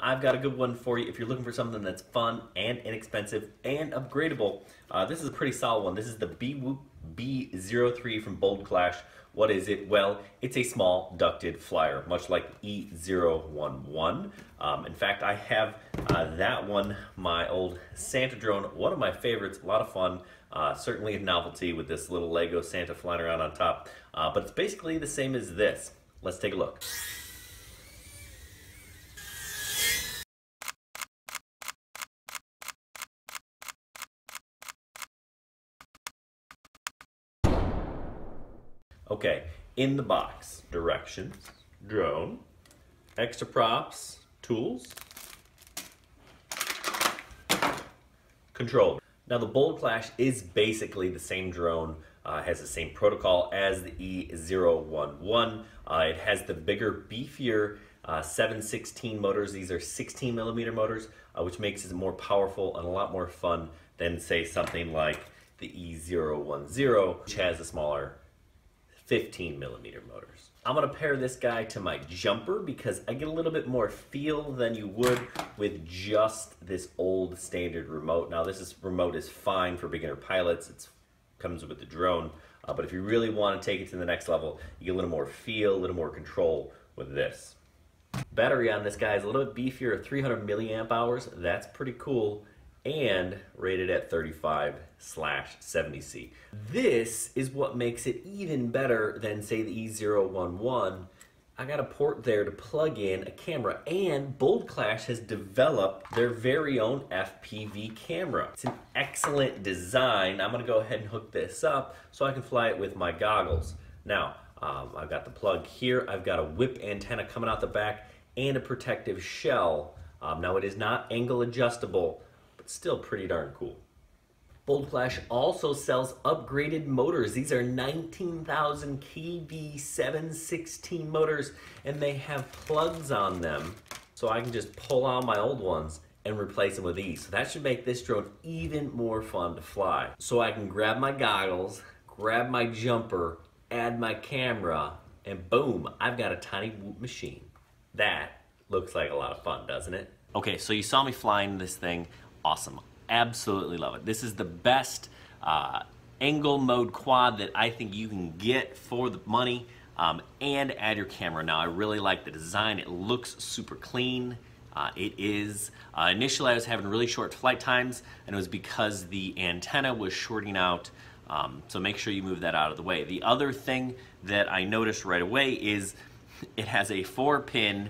I've got a good one for you if you're looking for something that's fun and inexpensive and upgradable. This is a pretty solid one. This is the BWhoop B03 from Boldclash. What is it? Well, it's a small ducted flyer, much like E011. In fact, I have that one, my old Santa drone, one of my favorites, a lot of fun. Certainly a novelty with this little Lego Santa flying around on top. But it's basically the same as this. Let's take a look. Okay, in the box, directions, drone, extra props, tools, controller. Now the Boldclash is basically the same drone, has the same protocol as the E011. It has the bigger, beefier 716 motors. These are 16mm motors, which makes it more powerful and a lot more fun than, say, something like the E010, which has a smaller 15mm motors. I'm gonna pair this guy to my jumper because I get a little bit more feel than you would with just this old standard remote. Now this remote is fine for beginner pilots. It comes with the drone, but if you really want to take it to the next level, you get a little more feel, a little more control with this. Battery on this guy is a little bit beefier, 300 milliamp hours. That's pretty cool. And rated at 35/70C. This is what makes it even better than, say, the E011. I got a port there to plug in a camera, and Boldclash has developed their very own FPV camera. It's an excellent design. I'm gonna go ahead and hook this up so I can fly it with my goggles. Now, I've got the plug here. I've got a whip antenna coming out the back and a protective shell. Now it is not angle adjustable, still pretty darn cool. Boldclash also sells upgraded motors. These are 19,000 kV 716 motors, and they have plugs on them, so I can just pull out my old ones and replace them with these. So that should make this drone even more fun to fly. So I can grab my goggles, grab my jumper, add my camera, and boom, I've got a tiny Whoop machine. That looks like a lot of fun, doesn't it? Okay, so you saw me flying this thing. Awesome. Absolutely love it. This is the best angle mode quad that I think you can get for the money, and add your camera. Now I really like the design. It looks super clean. It is. Initially I was having really short flight times, and it was because the antenna was shorting out, so make sure you move that out of the way. The other thing that I noticed right away is it has a 4-pin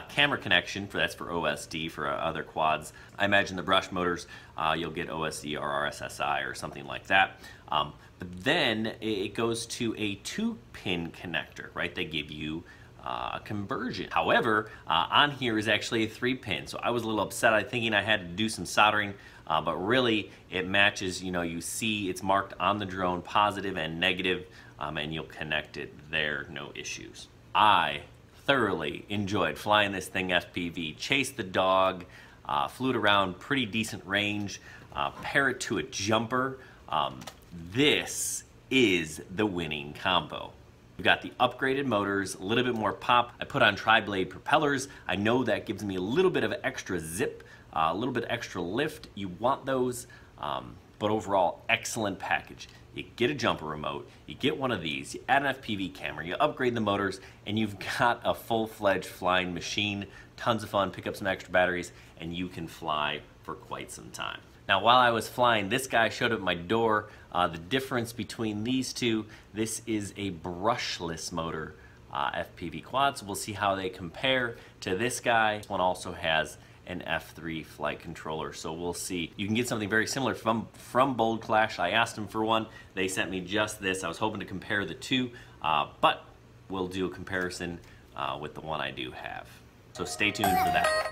camera connection, that's for OSD for other quads. I imagine the brush motors, you'll get OSD or RSSI or something like that. But then it goes to a 2-pin connector, right? They give you a conversion. However, on here is actually a 3-pin. So I was a little upset. I thinking I had to do some soldering, but really it matches, you see it's marked on the drone positive and negative, and you'll connect it there, no issues. I thoroughly enjoyed flying this thing FPV, chased the dog, flew it around pretty decent range, pair it to a jumper. This is the winning combo. We've got the upgraded motors, a little bit more pop. I put on tri-blade propellers. I know that gives me a little bit of extra zip, a little bit extra lift. You want those, but overall, excellent package. You get a jumper remote, you get one of these, you add an FPV camera, you upgrade the motors, and you've got a full-fledged flying machine. Tons of fun, pick up some extra batteries, and you can fly for quite some time. Now, while I was flying, this guy showed up at my door. The difference between these two, this is a brushless motor FPV quad, so we'll see how they compare to this guy. This one also has an F3 flight controller, so we'll see. You can get something very similar from Boldclash. I asked them for one. They sent me just this. I was hoping to compare the two, but we'll do a comparison with the one I do have. So stay tuned for that.